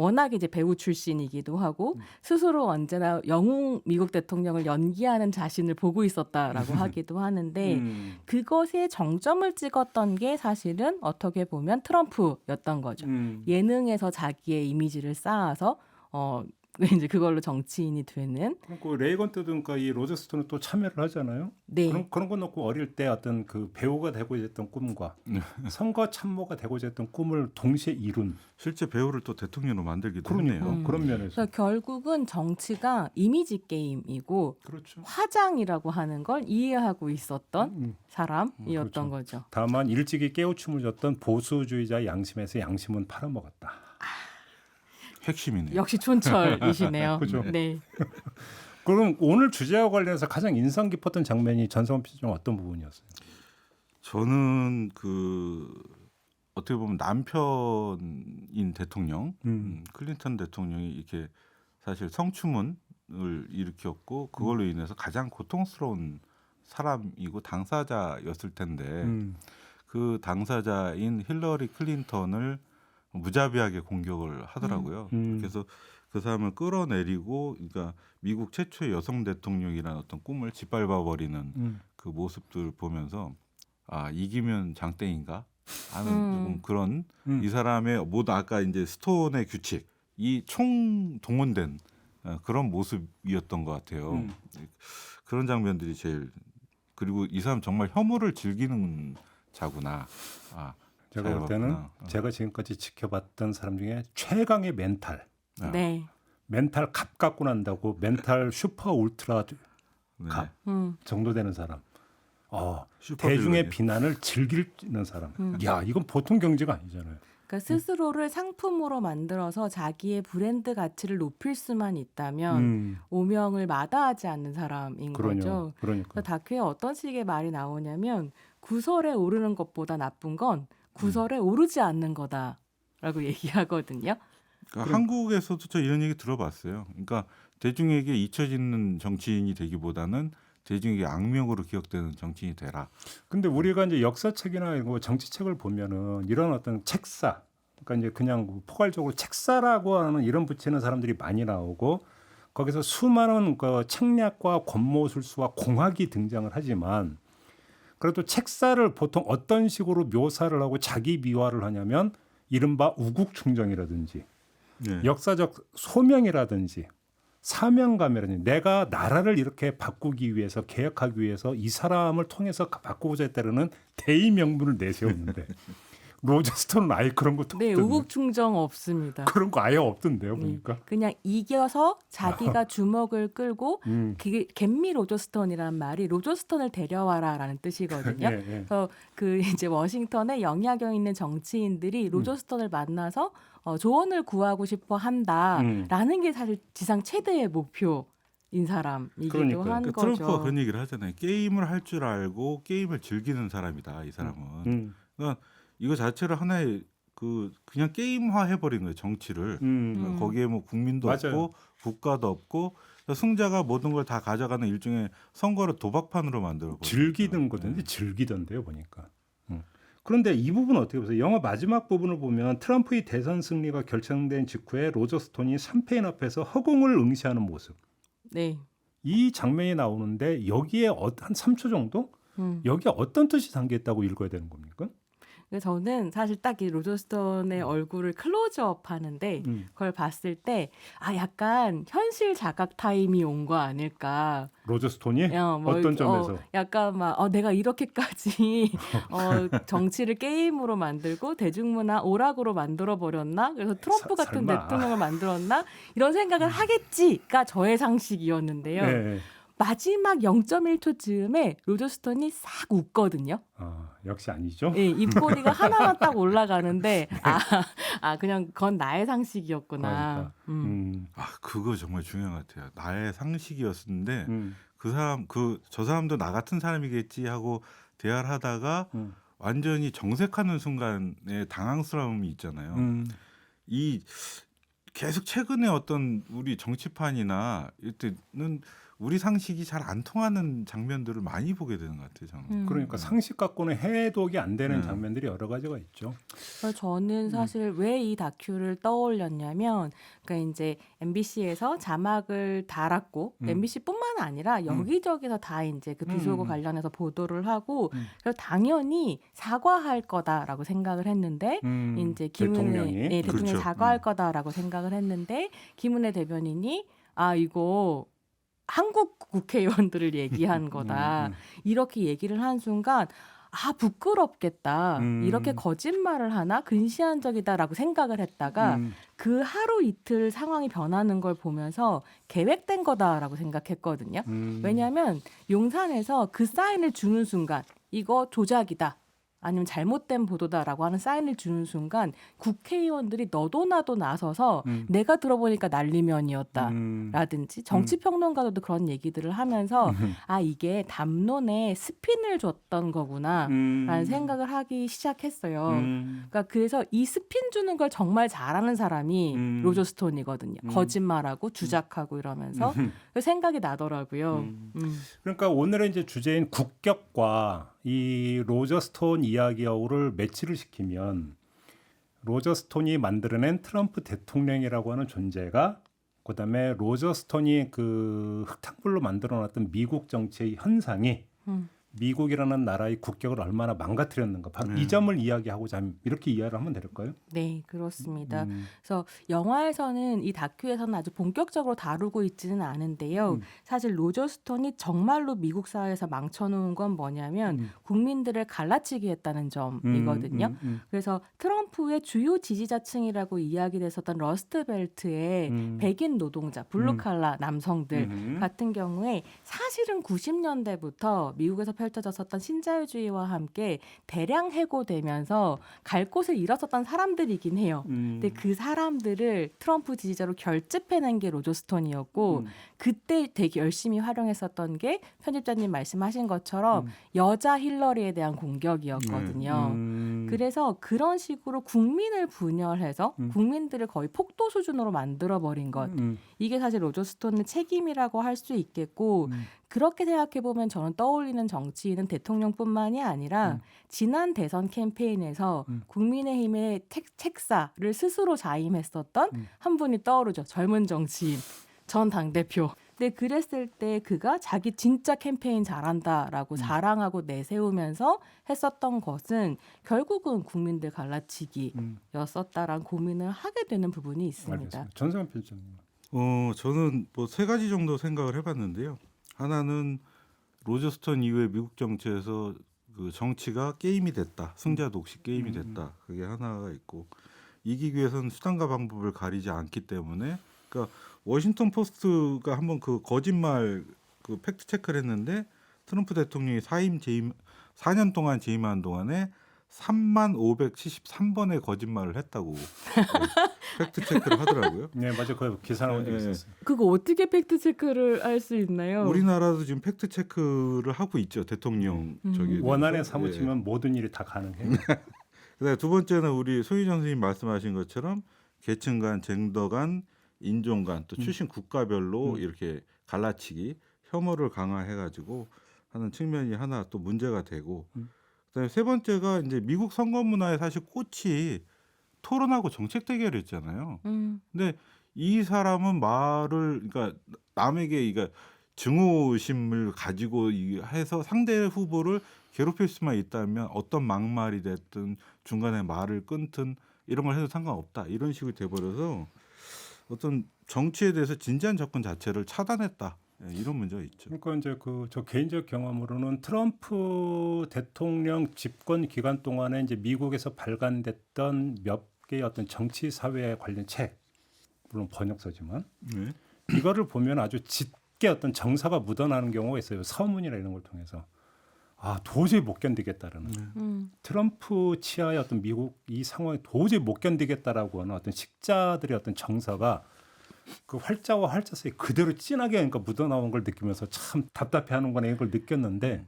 워낙에 이제 배우 출신이기도 하고 스스로 언제나 영웅 미국 대통령을 연기하는 자신을 보고 있었다라고 하기도 하는데 그것에 정점을 찍었던 게 사실은 어떻게 보면 트럼프였던 거죠. 예능에서 자기의 이미지를 쌓아서 이제 그걸로 정치인이 되는. 그리고 레이건 때도 그러니까 이 로저 스톤은 또 참여를 하잖아요. 네. 그런 거 놓고 어릴 때 어떤 그 배우가 되고자 했던 꿈과 선거 참모가 되고자 했던 꿈을 동시에 이룬 실제 배우를 또 대통령으로 만들기도 그러니까 했네요. 그런 면에서 그래서 결국은 정치가 이미지 게임이고 그렇죠. 화장이라고 하는 걸 이해하고 있었던 사람이었던 그렇죠. 거죠. 다만 일찍이 깨우침을 줬던 보수주의자 양심에서 양심은 팔아먹었다. 핵심이네요. 역시 촌철이시네요. 그죠. 네. 그럼 오늘 주제와 관련해서 가장 인상 깊었던 장면이 전성훈 PD중 어떤 부분이었어요? 저는 그 어떻게 보면 남편인 대통령 클린턴 대통령이 이렇게 사실 성추문을 일으켰고 그걸로 인해서 가장 고통스러운 사람이고 당사자였을 텐데 그 당사자인 힐러리 클린턴을 무자비하게 공격을 하더라고요. 그래서 그 사람을 끌어내리고 그러니까 미국 최초의 여성 대통령이라는 어떤 꿈을 짓밟아 버리는 그 모습들 보면서 아 이기면 장땡인가 하는 조금 그런 이 사람의 모두 아까 이제 스톤의 규칙 이 총동원된 그런 모습이었던 것 같아요. 그런 장면들이 제일 그리고 이 사람 정말 혐오를 즐기는 자구나. 아, 제가 볼 때는 제가 지금까지 지켜봤던 사람 중에 최강의 멘탈. 네. 멘탈 갑 갖고 난다고 멘탈 슈퍼 울트라 네. 갑 정도 되는 사람. 슈퍼 대중의 빌런이에요. 비난을 즐기는 사람. 야, 이건 보통 경지가 아니잖아요. 그러니까 스스로를 상품으로 만들어서 자기의 브랜드 가치를 높일 수만 있다면 오명을 마다하지 않는 사람인 거죠. 그러니까. 그래서 다큐에 어떤 식의 말이 나오냐면 구설에 오르는 것보다 나쁜 건 구설에 오르지 않는 거다라고 얘기하거든요. 그러니까 한국에서도 저 이런 얘기 들어봤어요. 그러니까 대중에게 잊혀지는 정치인이 되기보다는 대중에게 악명으로 기억되는 정치인이 되라. 근데 우리가 이제 역사책이나 이거 정치책을 보면은 이런 어떤 책사, 그러니까 이제 그냥 포괄적으로 책사라고 하는 이름 붙이는 사람들이 많이 나오고 거기서 수많은 그 책략과 권모술수와 공학이 등장을 하지만 그래도 책사를 보통 어떤 식으로 묘사를 하고 자기 비화를 하냐면 이른바 우국충정이라든지 네. 역사적 소명이라든지 사명감이라든지 내가 나라를 이렇게 바꾸기 위해서 개혁하기 위해서 이 사람을 통해서 바꾸고자 했다는 대의 명분을 내세우는데 로저 스톤은 아예 그런 것도 네, 없던데. 우국충정 없습니다. 그런 거 아예 없던데요, 보니까. 그냥 이겨서 자기가 주목을 끌고 그게 겟미 로저스톤이라는 말이 로저스톤을 데려와라라는 뜻이거든요. 예. 그래서 그 이제 워싱턴에 영향력 있는 정치인들이 로저스톤을 만나서 조언을 구하고 싶어 한다라는 게 사실 지상 최대의 목표인 사람이기도 그러니까요. 한 그러니까 거죠. 트럼프가 그런 얘기를 하잖아요. 게임을 할 줄 알고 게임을 즐기는 사람이다. 이 사람은. 그러니까 이거 자체를 하나의 그냥 게임화 해버린 거예요. 정치를. 그러니까 거기에 뭐 국민도 맞아요. 없고 국가도 없고 승자가 모든 걸 다 가져가는 일종의 선거를 도박판으로 만들어 버렸죠. 즐기던 거던데 즐기던데요 보니까. 그런데 이 부분은 어떻게 보세요? 영화 마지막 부분을 보면 트럼프의 대선 승리가 결정된 직후에 로저 스톤이 샴페인 앞에서 허공을 응시하는 모습. 네. 이 장면이 나오는데 여기에 한 3초 정도? 여기에 어떤 뜻이 담겨 있다고 읽어야 되는 겁니까? 그래서 저는 사실 딱 이 로저 스톤의 얼굴을 클로즈업 하는데 그걸 봤을 때 약간 현실 자각 타임이 온 거 아닐까. 로저 스톤이 뭐 어떤 점에서? 약간 막 내가 이렇게까지 정치를 게임으로 만들고 대중문화 오락으로 만들어 버렸나? 그래서 트럼프 같은 설마. 대통령을 만들었나? 이런 생각을 하겠지가 저의 상식이었는데요. 네. 마지막 0.1초 즈음에 로저 스톤이 싹 웃거든요. 역시 아니죠. 예, 입꼬리가 하나만 딱 올라가는데 그냥 그건 나의 상식이었구나. 그거 정말 중요한 것 같아요. 나의 상식이었는데 저 사람도 나 같은 사람이겠지 하고 대화를 하다가 완전히 정색하는 순간에 당황스러움이 있잖아요. 이 계속 최근에 어떤 우리 정치판이나 이때는 우리 상식이 잘 안 통하는 장면들을 많이 보게 되는 것 같아요. 저는. 그러니까 상식 갖고는 해독이 안 되는 장면들이 여러 가지가 있죠. 저는 사실 왜 이 다큐를 떠올렸냐면, 그러니까 이제 MBC에서 자막을 달았고, MBC뿐만 아니라 여기저기서 다 이제 그 비속어 관련해서 보도를 하고, 그래서 당연히 사과할 거다라고 생각을 했는데, 이제 대통령이? 대통령이 그렇죠. 사과할 거다라고 생각을 했는데, 김은혜 대변인이 이거 한국 국회의원들을 얘기한 거다. 이렇게 얘기를 한 순간 부끄럽겠다. 이렇게 거짓말을 하나? 근시안적이다라고 생각을 했다가 그 하루 이틀 상황이 변하는 걸 보면서 계획된 거다라고 생각했거든요. 왜냐하면 용산에서 그 사인을 주는 순간 이거 조작이다. 아니면 잘못된 보도다라고 하는 사인을 주는 순간 국회의원들이 너도 나도 나서서 내가 들어보니까 난리면이었다라든지 정치평론가들도 그런 얘기들을 하면서 이게 담론에 스핀을 줬던 거구나라는 생각을 하기 시작했어요. 그러니까 그래서 이 스핀 주는 걸 정말 잘하는 사람이 로저 스톤이거든요. 거짓말하고 주작하고 이러면서 그 생각이 나더라고요. 그러니까 오늘의 이제 주제인 국격과 이 로저 스톤 이야기하고를 매치를 시키면 로저 스톤이 만들어낸 트럼프 대통령이라고 하는 존재가 그다음에 로저 스톤이 그 흙탕물로 만들어놨던 미국 정치의 현상이 미국이라는 나라의 국격을 얼마나 망가뜨렸는가 이 점을 이야기하고자 이렇게 이해를 하면 될까요? 네, 그렇습니다. 그래서 영화에서는 이 다큐에서는 아주 본격적으로 다루고 있지는 않은데요. 사실 로저 스톤이 정말로 미국 사회에서 망쳐놓은 건 뭐냐면 국민들을 갈라치기 했다는 점이거든요. 그래서 트럼프의 주요 지지자층이라고 이야기됐었던 러스트벨트의 백인 노동자, 블루칼라 남성들 같은 경우에 사실은 90년대부터 미국에서 펼쳐졌었던 신자유주의와 함께 대량 해고되면서 갈 곳을 잃었었던 사람들이긴 해요. 근데 그 사람들을 트럼프 지지자로 결집해낸 게 로저 스톤이었고 그때 되게 열심히 활용했었던 게 편집자님 말씀하신 것처럼 여자 힐러리에 대한 공격이었거든요. 그래서 그런 식으로 국민을 분열해서 국민들을 거의 폭도 수준으로 만들어버린 것. 이게 사실 로저 스톤의 책임이라고 할 수 있겠고 그렇게 생각해보면 저는 떠올리는 정치인은 대통령뿐만이 아니라 지난 대선 캠페인에서 국민의힘의 책사를 스스로 자임했었던 한 분이 떠오르죠. 젊은 정치인, 전 당대표. 근데 그랬을 때 그가 자기 진짜 캠페인 잘한다라고 자랑하고 내세우면서 했었던 것은 결국은 국민들 갈라치기였었다라는 고민을 하게 되는 부분이 있습니다. 알겠습니다. 전성현 편집장님. 저는 뭐 세 가지 정도 생각을 해봤는데요. 하나는 로저 스톤 이후에 미국 정치에서 그 정치가 게임이 됐다. 승자 독식 게임이 됐다. 그게 하나가 있고 이기기 위해서는 수단과 방법을 가리지 않기 때문에 그러니까 워싱턴 포스트가 한번 그 거짓말 그 팩트 체크를 했는데 트럼프 대통령이 4년 동안 재임한 동안에 3573번의 거짓말을 했다고 팩트 체크를 하더라고요. 네, 맞아요. 그 기사 나온 적 있었어요. 그거 어떻게 팩트 체크를 할 수 있나요? 우리나라도 지금 팩트 체크를 하고 있죠. 대통령 저기 원안에 사무치면 모든 일이 다 가능해요. 그다음에 두 번째는 우리 소희정 선생님 말씀하신 것처럼 계층 간, 젠더 간, 인종 간, 또 출신 국가별로 이렇게 갈라치기, 혐오를 강화해가지고 하는 측면이 하나 또 문제가 되고, 그다음에 세 번째가 이제 미국 선거 문화의 사실 꽃이 토론하고 정책 대결이었잖아요. 근데 이 사람은 말을 그러니까 남에게 그러니까 증오심을 가지고 해서 상대 후보를 괴롭힐 수만 있다면 어떤 막말이 됐든 중간에 말을 끊든 이런 걸 해도 상관없다 이런 식으로 돼버려서 어떤 정치에 대해서 진지한 접근 자체를 차단했다 이런 문제가 있죠. 그러니까 이제 저 개인적 경험으로는 트럼프 대통령 집권 기간 동안에 이제 미국에서 발간됐던 몇 개의 어떤 정치 사회 관련 책, 물론 번역서지만 네. 이거를 보면 아주 짙게 어떤 정서가 묻어나는 경우가 있어요. 서문이나 이런 걸 통해서 도저히 못 견디겠다라는 트럼프 치하의 어떤 미국 이 상황에 도저히 못 견디겠다라고 하는 어떤 식자들의 어떤 정서가 그 활자와 활자 사이 그대로 진하게 그러니까 묻어나온 걸 느끼면서 참 답답해하는구나 이런 걸 느꼈는데,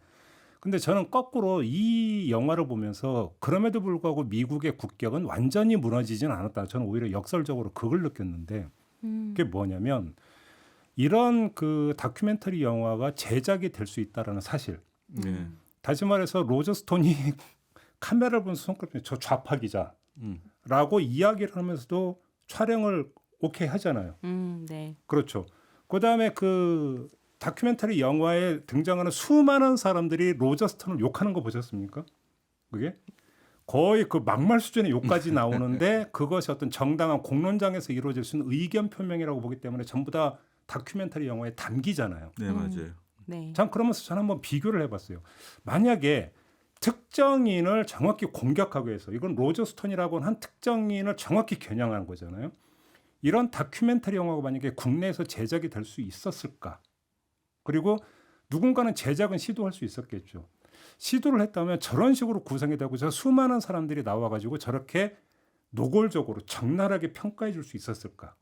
근데 저는 거꾸로 이 영화를 보면서 그럼에도 불구하고 미국의 국격은 완전히 무너지진 않았다. 저는 오히려 역설적으로 그걸 느꼈는데 그게 뭐냐면 이런 그 다큐멘터리 영화가 제작이 될 수 있다라는 사실. 네. 다시 말해서 로저 스톤이 카메라를 보면서 손가락에 저 좌파 기자라고 이야기를 하면서도 촬영을 오케이 하잖아요. 네. 그렇죠. 그다음에 그 다큐멘터리 영화에 등장하는 수많은 사람들이 로저 스톤을 욕하는 거 보셨습니까? 그게 거의 그 막말 수준의 욕까지 나오는데 그것이 어떤 정당한 공론장에서 이루어질 수 있는 의견 표명이라고 보기 때문에 전부 다 다큐멘터리 영화에 담기잖아요. 네 맞아요. 네. 참 그러면서 저는 한번 비교를 해봤어요. 만약에 특정인을 정확히 공격하기 위해서 이건 로저 스톤이라고 하는 한 특정인을 정확히 겨냥하는 거잖아요. 이런 다큐멘터리 영화가 만약에 국내에서 제작이 될 수 있었을까? 그리고 누군가는 제작은 시도할 수 있었겠죠. 시도를 했다면 저런 식으로 구성이 되고 저 수많은 사람들이 나와가지고 저렇게 노골적으로 적나라하게 평가해 줄 수 있었을까?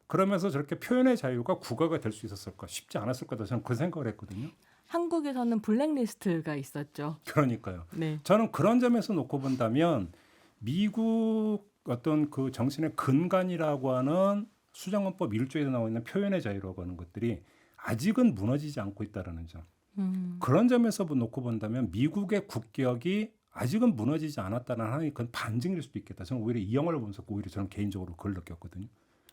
그러면서 저렇게 표현의 자유가 국가가 될 수 있었을까? 쉽지 않았을 거다. 저는 그 생각을 했거든요. 한국에서는 블랙리스트가 있었죠. 그러니까요. 네. 저는 그런 점에서 놓고 본다면 미국 어떤 그 정신의 근간이라고 하는 수정헌법 1조에 나와 있는 표현의 자유라고 하는 것들이 아직은 무너지지 않고 있다라는 점. 그런 점에서 놓고 본다면 미국의 국격이 아직은 무너지지 않았다는 하나의 그건 반증일 수도 있겠다. 저는 오히려 이 영화를 보면서 오히려 저는 개인적으로 그걸 느꼈거든요.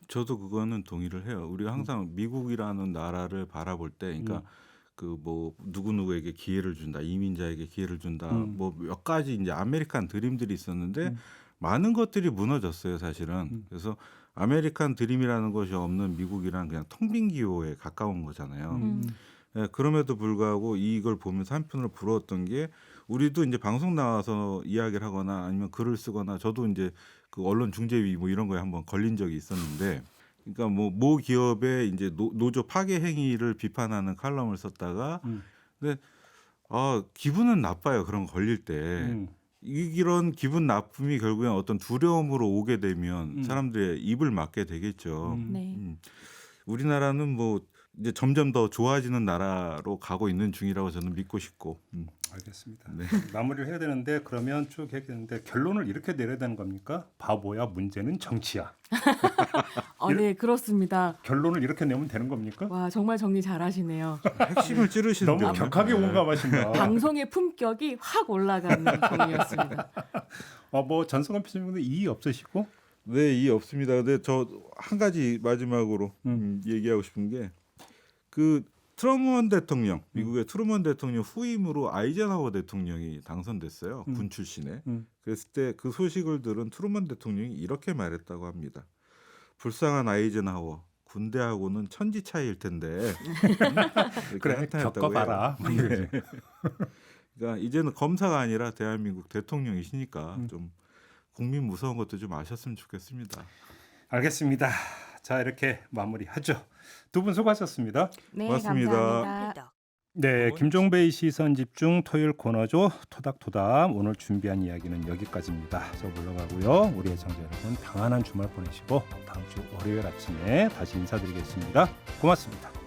저도 그거는 동의를 해요. 우리가 항상 미국이라는 나라를 바라볼 때, 그러니까 그 뭐 누구누구에게 기회를 준다, 이민자에게 기회를 준다, 뭐 몇 가지 이제 아메리칸 드림들이 있었는데 많은 것들이 무너졌어요, 사실은. 그래서 아메리칸 드림이라는 것이 없는 미국이란 그냥 텅 빈 기호에 가까운 거잖아요. 예, 그럼에도 불구하고 이걸 보면서 한편으로 부러웠던 게 우리도 이제 방송 나와서 이야기를 하거나 아니면 글을 쓰거나 저도 이제 그 언론 중재위 뭐 이런 거에 한번 걸린 적이 있었는데, 그러니까 뭐 모 기업의 이제 노조 파괴 행위를 비판하는 칼럼을 썼다가 근데 기분은 나빠요. 그런 거 걸릴 때. 이런 기분 나쁨이 결국엔 어떤 두려움으로 오게 되면 사람들의 입을 막게 되겠죠. 네. 우리나라는 우리나라는 뭐 이제 점점 더 좋아지는 나라로 가고 있는 중이라고 저는 믿고 싶고. 알겠습니다. 네. 마무리를 해야 되는데 그러면 쭉 얘기했는데 결론을 이렇게 내려야 되는 겁니까? 바보야, 문제는 정치야. 네, 그렇습니다. 결론을 이렇게 내면 되는 겁니까? 와, 정말 정리 잘하시네요. 핵심을 찌르시는데요. 너무 격하게 공감하신다. 방송의 품격이 확 올라가는 정리였습니다. 뭐 전성환 PD님도 이의 없으시고? 네, 이해 없습니다. 근데 저 한 가지 마지막으로 얘기하고 싶은 게 그 트루먼 대통령, 미국의 트루먼 대통령 후임으로 아이젠하워 대통령이 당선됐어요. 군 출신에. 그랬을 때 그 소식을 들은 트루먼 대통령이 이렇게 말했다고 합니다. 불쌍한 아이젠하워, 군대하고는 천지 차이일 텐데. 그래, 겪어봐라. 네. 그러니까 이제는 검사가 아니라 대한민국 대통령이시니까 좀 국민 무서운 것도 좀 아셨으면 좋겠습니다. 알겠습니다. 자, 이렇게 마무리하죠. 두 분 수고하셨습니다. 네, 고맙습니다. 감사합니다. 네, 김종배의 시선 집중 토요일 코너죠. 토닥토닥 오늘 준비한 이야기는 여기까지입니다. 저 물러가고요. 우리 애청자 여러분 평안한 주말 보내시고 다음 주 월요일 아침에 다시 인사드리겠습니다. 고맙습니다.